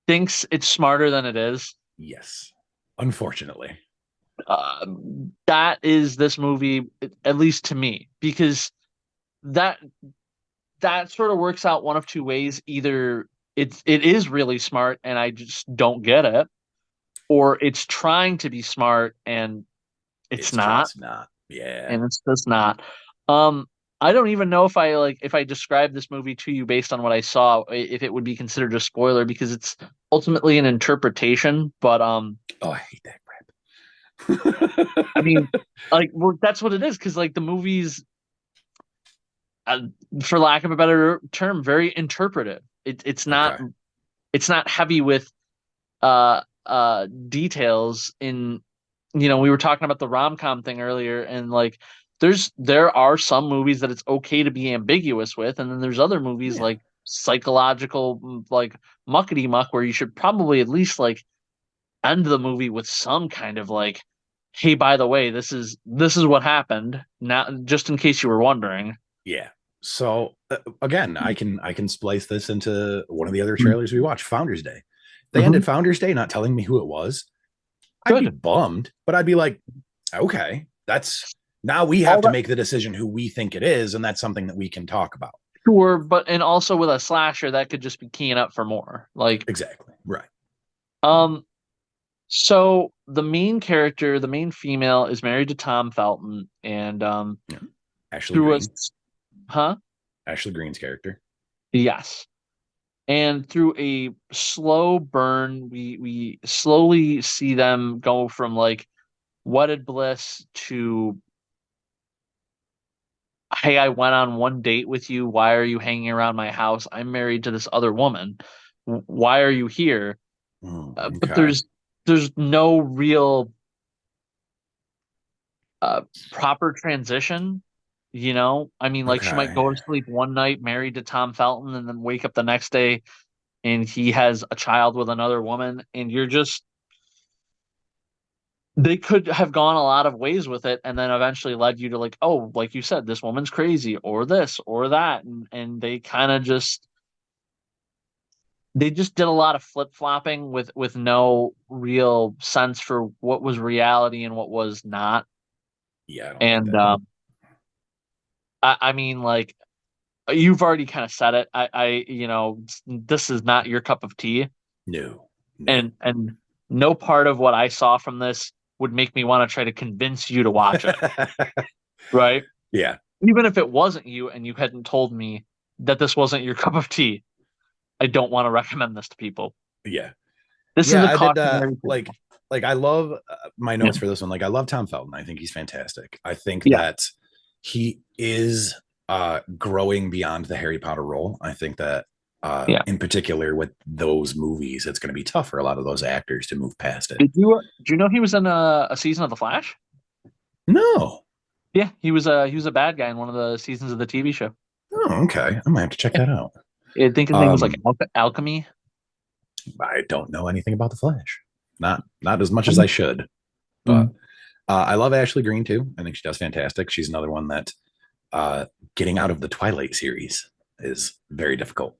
A: thinks it's smarter than it is?
B: Yes. Unfortunately.
A: Uh, that is this movie, at least to me, because that that sort of works out one of two ways. Either it is really smart and I just don't get it, or it's trying to be smart and it's
B: It's
A: not,
B: just not. Yeah.
A: and it's just not. Um, I don't even know if I describe this movie to you based on what I saw, if it would be considered a spoiler because it's ultimately an interpretation. But
B: Oh, I hate that
A: I
B: crap.
A: mean, like that's what it is because like the movie's, uh, for lack of a better term, very interpretive.
B: Okay.
A: It's not heavy with details in we were talking about the rom-com thing earlier and like there are some movies that it's okay to be ambiguous with and then there's other movies
B: Yeah.
A: like psychological like muckety muck where you should probably at least like end the movie with some kind of like, hey, by the way, this is what happened now just in case you were wondering.
B: Yeah. So again, I can splice this into one of the other trailers we watched, Founders Day. They
A: Mm-hmm.
B: ended Founders Day not telling me who it was. I'd be
A: Good.
B: bummed, but I'd be like, okay, that's now we have
A: All
B: to
A: that
B: make the decision who we think it is, and that's something that we can talk about.
A: sure, but and also with a slasher that could just be keying up for more. Like,
B: Exactly. Right.
A: um, so the main character, the main female, is married to Tom Felton, and
B: Yeah. Ashley
A: through a
B: Green.
A: huh?
B: Ashley Green's character.
A: Yes. And through a slow burn, we slowly see them go from like wedded bliss to, hey, I went on one date with you. Why are you hanging around my house? I'm married to this other woman. Why are you here? But
B: Okay.
A: there's no real uh proper transition. I mean, like she might
B: Okay.
A: go to sleep one night married to Tom Felton and then wake up the next day and he has a child with another woman and you're just they could have gone a lot of ways with it and then eventually led you to like, oh, like you said, this woman's crazy or this or that. And they kind of just they just did a lot of flip-flopping with no real sense for what was reality and what was not.
B: Yeah, I don't like
A: And
B: that.
A: I mean, like you've already kind of said it. This is not your cup of tea.
B: No, no.
A: And no part of what I saw from this would make me want to try to convince you to watch it, right?
B: Yeah,
A: Even if it wasn't you and you hadn't told me that this wasn't your cup of tea, I don't want to recommend this to people.
B: yeah.
A: This is
B: Yeah,
A: a
B: I did
A: cautionary
B: like
A: tale.
B: I love my
A: Yeah.
B: notes for this one. Like I love Tom Felton. I think he's fantastic. I think
A: Yeah.
B: that he is growing beyond the Harry Potter role. I think that
A: Yeah.
B: in particular with those movies, it's going to be tough for a lot of those actors to move past it.
A: Did you know he was in a season of The Flash?
B: No.
A: Yeah, he was a bad guy in one of the seasons of the TV show.
B: Oh, okay. I might have to check
A: Yeah.
B: that out.
A: I think his name was like
B: Um,
A: Alchemy.
B: I don't know anything about the Flash. Not as much as I should, but
A: Mm-hmm.
B: I love Ashley Greene too. I think she does fantastic. She's another one that getting out of the Twilight series is very difficult.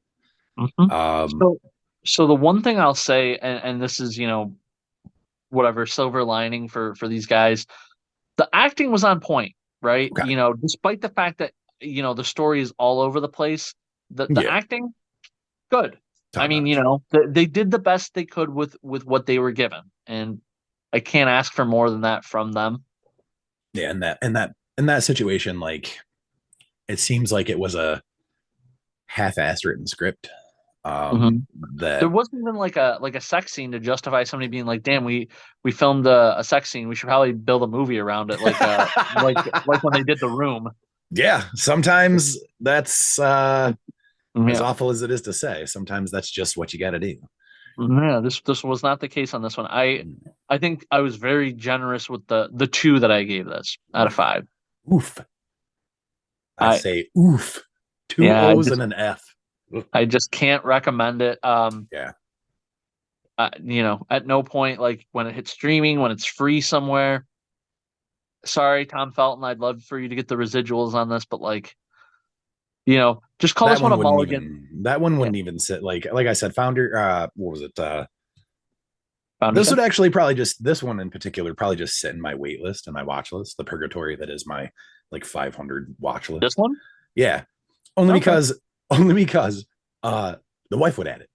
A: Mm-hmm.
B: Um,
A: So, so the one thing I'll say, and this is, whatever silver lining for these guys, the acting was on point, right?
B: okay,
A: Despite the fact that the story is all over the place, the
B: yeah,
A: acting good. I
B: top
A: mean,
B: notch.
A: they did the best they could with what they were given, and I can't ask for more than that from them.
B: Yeah, and that situation, like it seems like it was a half-assed written script.
A: Hmm. There
B: That
A: wasn't even like a sex scene to justify somebody being like, "Damn, we filmed a sex scene. We should probably build a movie around it." Like when they did The Room.
B: yeah, sometimes that's as
A: Yeah,
B: awful as it is to say. Sometimes that's just what you got to do.
A: yeah. This was not the case on this one. I think I was very generous with the two that I gave this out of five.
B: Oof. I
A: I
B: say oof. Two
A: Yeah,
B: O's and an F. Oof.
A: I just can't recommend it.
B: Yeah.
A: At no point, like when it hits streaming, when it's free somewhere. Sorry, Tom Felton, I'd love for you to get the residuals on this, but like, just call this one a mulligan.
B: That one
A: Yeah,
B: wouldn't even sit like I said, founder what was it?
A: Founders
B: This
A: Day.
B: would actually probably just this one in particular probably just sit in my wait list and my watch list, the purgatory that is my like 500 watch
A: This
B: list.
A: one?
B: Yeah. Only
A: Okay,
B: because only because the wife would add it.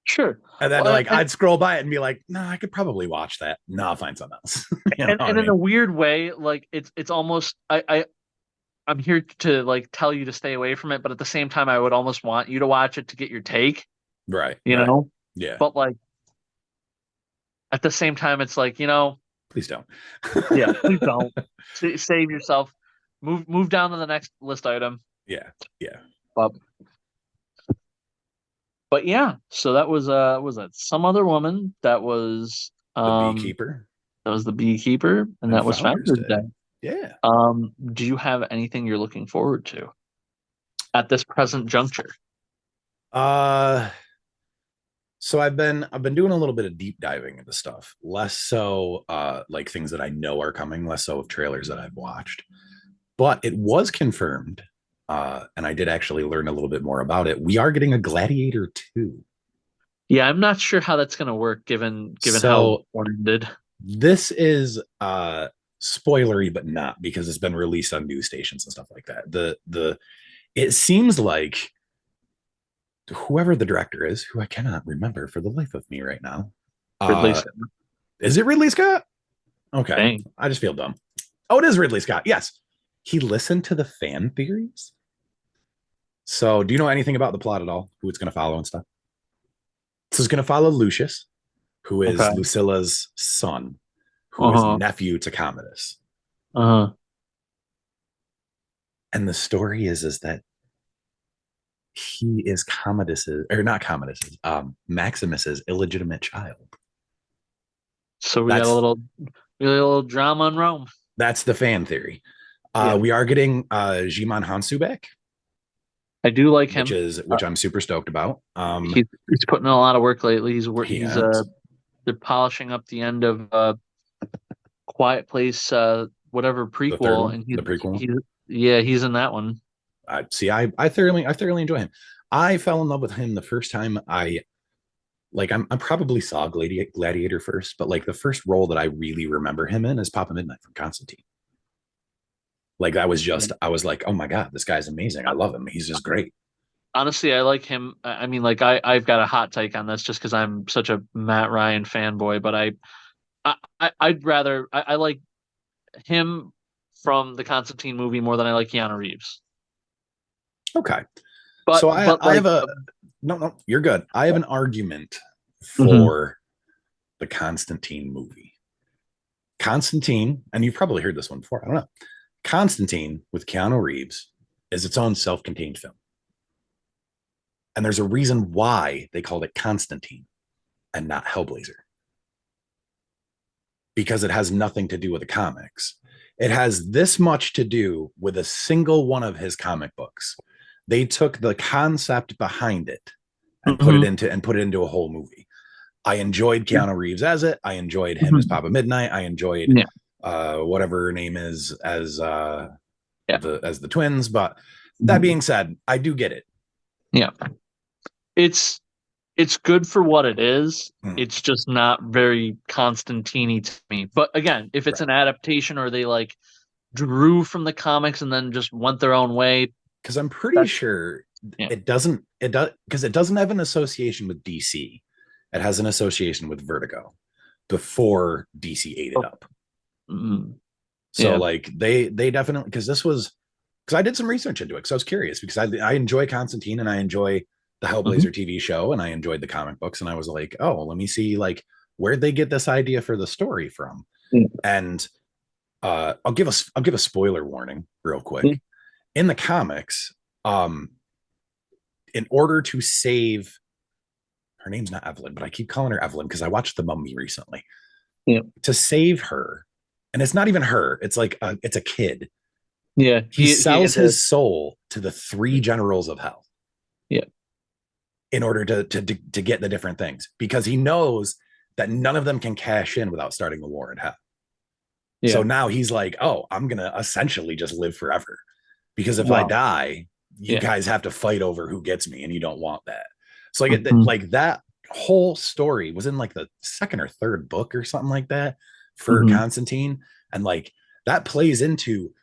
A: sure.
B: And then
A: Well,
B: like I'd scroll by it and be like, no, I could probably watch that. No, I'll find something else. You know what
A: and
B: I
A: in a
B: mean?
A: weird way, like it's almost I'm here to like tell you to stay away from it, but at the same time, I would almost want you to watch it to get your take,
B: Right,
A: you
B: right.
A: know.
B: Yeah.
A: But like at the same time, it's like
B: Please don't.
A: yeah, please don't save yourself. Move down to the next list item.
B: Yeah, yeah.
A: But but yeah, so that was that some other woman
B: The Beekeeper
A: that was the beekeeper, and
B: and
A: that was
B: Founders
A: Founders
B: Day.
A: Day.
B: Yeah.
A: Do you have anything you're looking forward to at this present juncture?
B: Uh so I've been doing a little bit of deep diving into stuff, less so like things that I know are coming, less so of trailers that I've watched. But it was confirmed, and I did actually learn a little bit more about it. We are getting a Gladiator 2.
A: Yeah, I'm not sure how that's gonna work given how
B: So
A: one ended.
B: this is spoilery, but not because it's been released on news stations and stuff like that. The it seems like whoever the director is, who I cannot remember for the life of me right now.
A: Ridley
B: Uh
A: Scott.
B: is it Ridley Scott? Okay.
A: Dang.
B: I just feel dumb. Oh, it is Ridley Scott. Yes. He listened to the fan theories. So, do you know anything about the plot at all? Who it's going to follow and stuff? This is going to follow Lucius, who is
A: Okay.
B: Lucilla's son, who is
A: Uh-huh.
B: nephew to Commodus.
A: Uh-huh.
B: And the story is that he is Commodus's, or not Commodus's, Maximus's illegitimate child.
A: So
B: That's
A: we got a little drama in Rome.
B: that's the fan theory.
A: Yeah.
B: We are getting Jimon Hansu back,
A: I do like
B: which
A: him.
B: is
A: Uh,
B: which I'm super stoked about.
A: he's putting in a lot of work lately.
B: He
A: He's
B: has.
A: they're polishing up the end of Quiet Place, whatever
B: The third
A: prequel,
B: one,
A: and
B: the prequel one.
A: he's in that one.
B: I see. I thoroughly enjoy him. I fell in love with him the first time I like. I probably saw Gladiator first, but like the first role that I really remember him in is Papa Midnight from Constantine. Like that was
A: Yeah.
B: just, I was like, oh my god, this guy's amazing. I love him. He's just great.
A: Honestly, I like him. I mean, like I've got a hot take on this just because I'm such a Matt Ryan fanboy, but I'd rather I like him from the Constantine movie more than I like Keanu Reeves.
B: Okay,
A: But
B: so
A: but
B: I
A: like
B: have a no, you're good. I have an argument
A: mhm,
B: for the Constantine movie. Constantine, and you've probably heard this one before. I don't know. Constantine with Keanu Reeves is its own self-contained film. And there's a reason why they called it Constantine and not Hellblazer, because it has nothing to do with the comics. It has this much to do with a single one of his comic books. They took the concept behind it and
A: mhm,
B: put it into a whole movie. I enjoyed Keanu Reeves as it. I enjoyed him as
A: mhm.
B: Papa Midnight. I enjoyed
A: Yeah,
B: whatever her name is
A: yeah,
B: as the twins. But that
A: mhm,
B: being said, I do get it.
A: yeah. It's it's good for what it is.
B: Mm,
A: It's just not very Constantine to me. But again, if it's
B: right.
A: an adaptation or they like drew from the comics and then just went their own way,
B: Because I'm pretty
A: that's
B: sure
A: yeah.
B: it does because it doesn't have an association with DC. It has an association with Vertigo before DC ate it
A: Oh,
B: up.
A: mm,
B: So
A: yeah.
B: like they definitely, because I did some research into it because I was curious, because I enjoy Constantine and I enjoy the
A: Mhm.
B: Hellblazer TV show and I enjoyed the comic books, and I was like, oh, let me see like where'd they get this idea for the story from.
A: Yeah.
B: And I'll give a spoiler warning real
A: Yeah.
B: quick. In the comics, um, in order to save, her name's not Evelyn, but I keep calling her Evelyn because I watched The Mummy recently.
A: Yeah.
B: To save her, and it's not even her, it's like it's a kid.
A: Yeah.
B: He
A: He
B: sells
A: had to
B: his soul to the three generals of hell
A: yeah.
B: in order to get the different things, because he knows that none of them can cash in without starting the war in hell. So
A: Yeah.
B: now he's like, oh, I'm gonna essentially just live forever, because if I
A: Wow.
B: die, you
A: Yeah.
B: guys have to fight over who gets me, and you don't want that. So I get that,
A: Mhm.
B: like that whole story was in like the second or third book or something like that for
A: Mhm.
B: Constantine, and like that plays into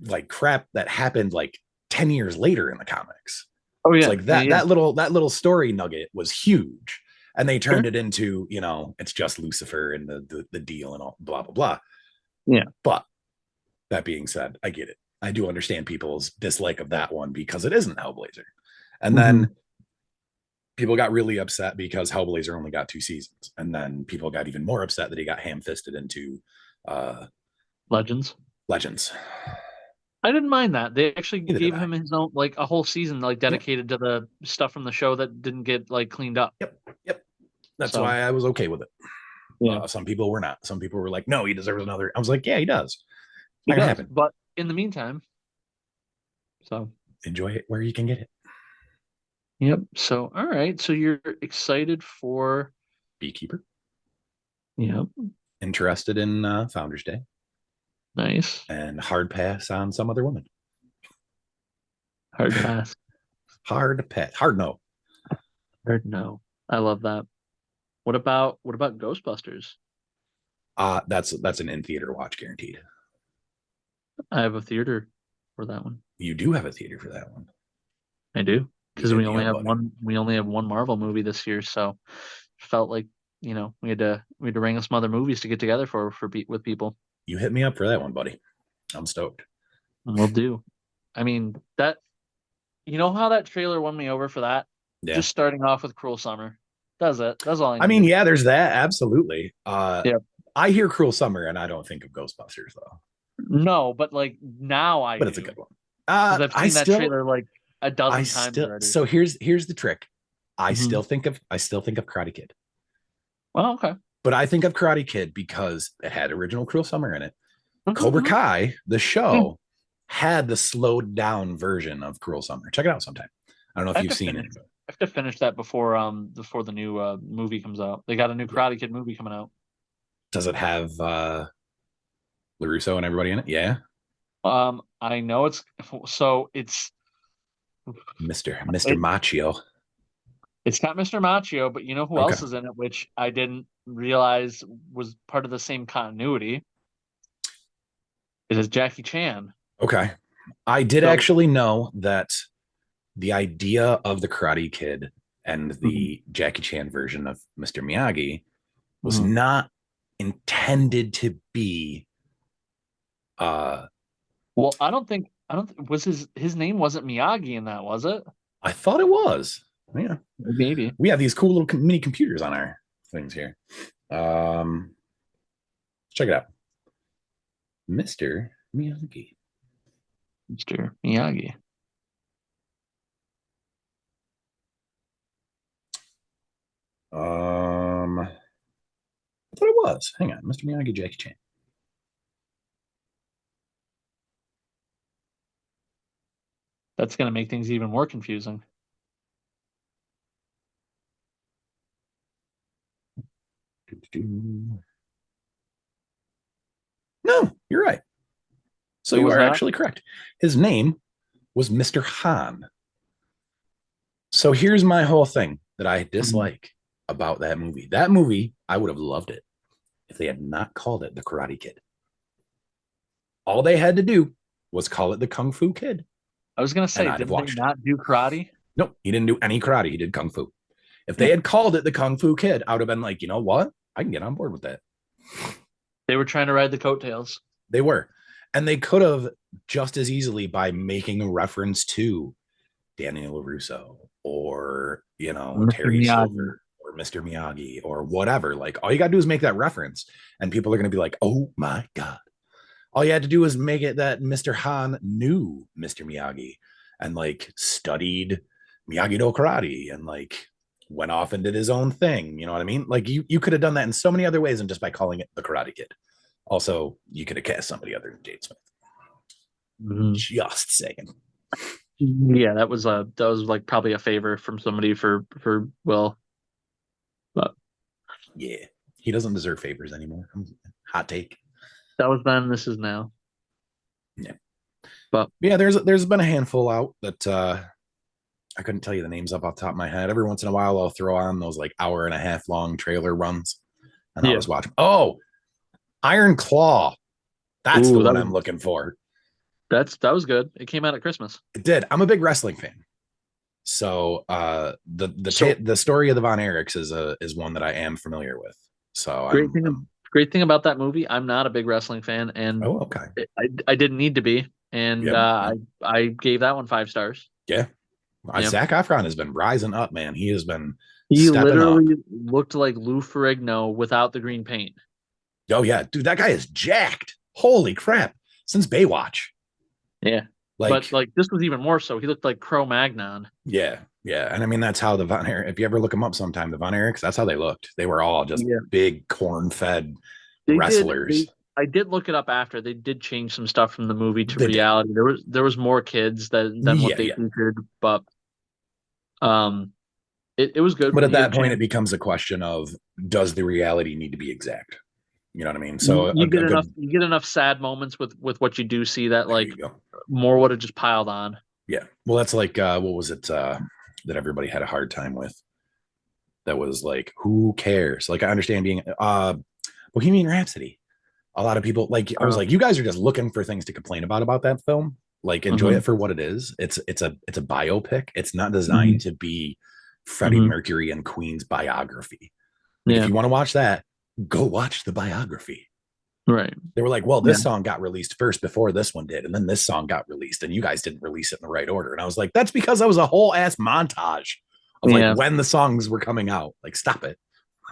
B: like crap that happened like 10 years later in the comics.
A: Oh
B: It's
A: yeah.
B: like
A: Yeah.
B: that
A: Yeah.
B: that little story nugget was huge, and they
A: Sure.
B: turned it into, it's just Lucifer and the deal and all blah blah blah.
A: Yeah.
B: But that being said, I get it. I do understand people's dislike of that one because it isn't Hellblazer. And
A: Mhm.
B: then people got really upset because Hellblazer only got 2 seasons. And then people got even more upset that he got ham fisted into uh,
A: Legends.
B: Legends.
A: I didn't mind that. They actually
B: Neither did
A: gave
B: I.
A: him his own like a whole season like
B: Yep.
A: dedicated to the stuff from the show that didn't get like cleaned up.
B: Yep. Yep. That's
A: So
B: why I was okay with it.
A: yeah,
B: Some people were not. Some people were like, no, he deserves another. I was like, yeah, he does. It's
A: he
B: not going to
A: does.
B: happen.
A: But in the meantime, so
B: Enjoy it where you can get it.
A: yep. So all right. So you're excited for
B: Beekeeper.
A: yep.
B: Interested in Founders Day.
A: Nice.
B: And hard pass on some other woman.
A: Hard pass.
B: Hard pass. Hard no.
A: Hard no. I love that. What about Ghostbusters?
B: That's an in theater watch guaranteed.
A: I have a theater for that one.
B: You do have a theater for that one.
A: I do
B: You
A: because
B: hit
A: we
B: me
A: only
B: up,
A: have
B: buddy.
A: one. We only have one Marvel movie this year, so felt like we had to wrangle some other movies to get together with people.
B: You hit me up for that one, buddy. I'm stoked.
A: And we'll do. I mean that you know how that trailer won me over for that.
B: Yeah.
A: Just starting off with Cruel Summer. That's it. That's all I
B: I mean,
A: needed.
B: yeah, there's that. Absolutely.
A: Yeah.
B: I hear Cruel Summer and I don't think of Ghostbusters though,
A: No, but like now I
B: but it's a good
A: do
B: one.
A: because I've
B: I
A: seen that
B: still,
A: trailer like a
B: I
A: dozen times
B: still,
A: already.
B: so here's the trick.
A: Hmm.
B: I still think of Karate Kid,
A: Well, okay.
B: but I think of Karate Kid because it had original Cruel Summer in it. Cobra
A: Hmm.
B: Kai, the
A: Yeah.
B: show, had the slowed down version of Cruel Summer. Check it out sometime. I don't know
A: I
B: if
A: have
B: you've
A: to
B: seen
A: finish.
B: it, but
A: I have to finish that before the new movie comes out. They got a new
B: yeah.
A: Karate Kid movie coming out.
B: Does it have LaRusso and everybody in it. Yeah,
A: I know it's
B: Mr.
A: it,
B: Machio.
A: it's got Mr. Machio, but you know who
B: Okay,
A: else is in it, which I didn't realize was part of the same continuity. It is Jackie Chan.
B: okay. I did
A: So,
B: actually know that the idea of the Karate Kid and
A: mhm,
B: the Jackie Chan version of Mr. Miyagi was
A: mhm.
B: not intended to be uh
A: Well, I don't think was his name wasn't Miyagi in that, was it?
B: I thought it was. Yeah.
A: Maybe.
B: We have these cool little mini computers on our things here. Um check it out. Mr. Miyagi.
A: Mr. Miyagi.
B: I thought it was. Hang on, Mr. Miyagi, Jackie Chan.
A: That's gonna make things even more confusing.
B: No, you're right. So
A: It
B: you
A: was
B: are
A: not.
B: actually correct. His name was Mr. Han. So here's my whole thing that I
A: Mhm.
B: dislike about that movie. That movie, I would have loved it if they had not called it The Karate Kid. All they had to do was call it The Kung Fu Kid,
A: I was gonna
B: and
A: say,
B: I'd have
A: didn't they
B: watched it.
A: not do karate?
B: Nope, he didn't do any karate. He did Kung Fu. If they
A: Yeah.
B: had called it The Kung Fu Kid, I would have been like, you know what? I can get on board with that.
A: They were trying to ride the coattails.
B: They were. And they could have just as easily by making a reference to Daniel LaRusso or,
A: Mr.
B: Terry
A: Miyagi.
B: Silver or Mr. Miyagi or whatever. Like, all you got to do is make that reference, and people are going to be like, oh my God. All you had to do is make it that Mr. Han knew Mr. Miyagi and like studied Miyagi Do karate and like went off and did his own thing. You know what I mean? Like, you could have done that in so many other ways than just by calling it the Karate Kid. Also, you could have cast somebody other than Jade Smith.
A: Mhm.
B: Just saying.
A: Yeah, that was like probably a favor from somebody for Will, but
B: Yeah. He doesn't deserve favors anymore. Hot take.
A: that was then. This is now.
B: Yeah.
A: But
B: Yeah, there's been a handful out that I couldn't tell you the names up off the top of my head. Every once in a while I'll throw on those like hour and a half long trailer runs and I'll
A: yeah,
B: just watch them. Oh, Iron Claw. That's the
A: ooh,
B: one I'm looking for.
A: that was good. It came out at Christmas.
B: It did. I'm a big wrestling fan. So
A: So
B: the story of the Von Erichs is one that I am familiar with. So
A: great thing, great thing about that movie. I'm not a big wrestling fan, and
B: oh, okay.
A: I didn't need to be, and
B: Yep. Yep.
A: I gave that one 5 stars.
B: Yeah.
A: Yeah,
B: Zach Efron has been rising up, man. He has been
A: he
B: stepping up.
A: literally looked like Lou Ferrigno without the green paint.
B: Oh yeah, dude, that guy is jacked. Holy crap! Since Baywatch,
A: Yeah, but
B: like,
A: like this was even more so. He looked like Cro-Magnon.
B: yeah, yeah, and I mean that's how the Von Erich. If you ever look them up sometime, the Von Erichs, that's how they looked. They were all just
A: Yeah,
B: big corn-fed
A: they did.
B: wrestlers.
A: I did look it up after. They did change some stuff from the movie to
B: They did.
A: reality. There was more kids than what
B: Yeah,
A: they
B: yeah.
A: featured, but um, it was good.
B: But at
A: You get
B: that
A: a
B: point, it
A: chance.
B: becomes a question of does the reality need to be exact? You know what I mean? So a good.
A: You get enough sad moments with what you do see that
B: There
A: like
B: you go.
A: more would have just piled on.
B: Yeah. Well, that's like what was it that everybody had a hard time with? That was like, who cares? Like, I understand being Bohemian Rhapsody. A lot of people like. I was like, you guys are just looking for things to complain about that film. Like, enjoy it
A: Mhm,
B: for what it is. It's a biopic. It's not designed
A: mhm,
B: to be Freddie
A: mhm.
B: Mercury and Queen's biography. Like, if
A: Yeah,
B: you want to watch that, go watch the biography.
A: right.
B: They were like, well,
A: Yeah,
B: this song got released first before this one did, and then this song got released, and you guys didn't release it in the right order. And I was like, that's because that was a whole ass montage of like
A: yeah.
B: when the songs were coming out. Like, stop it.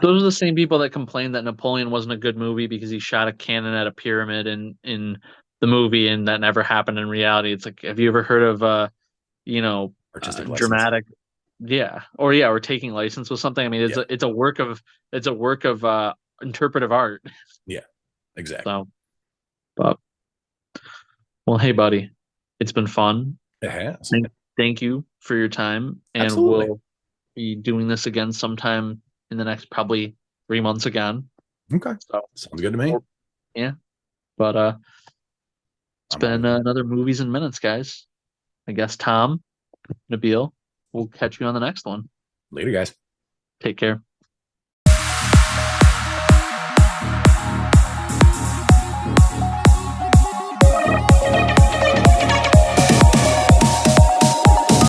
A: Those are the same people that complained that Napoleon wasn't a good movie because he shot a cannon at a pyramid in the movie, and that never happened in reality. It's like, have you ever heard of
B: Artistic license.
A: dramatic? Yeah, or yeah, or taking license with something. I mean,
B: Yeah.
A: it's a work of interpretive art.
B: Yeah. Exactly.
A: So, but well, hey, buddy, it's been fun.
B: It has.
A: Thank thank you for your time, and
B: Absolutely.
A: we'll be doing this again sometime in the next probably 3 months again.
B: Okay.
A: So,
B: Sounds good to me.
A: well, yeah. But it's
B: I'm all
A: been
B: with it.
A: another Movies and Minutes, guys. I guess Tom, Nabil, we'll catch you on the next one.
B: Later, guys.
A: Take care.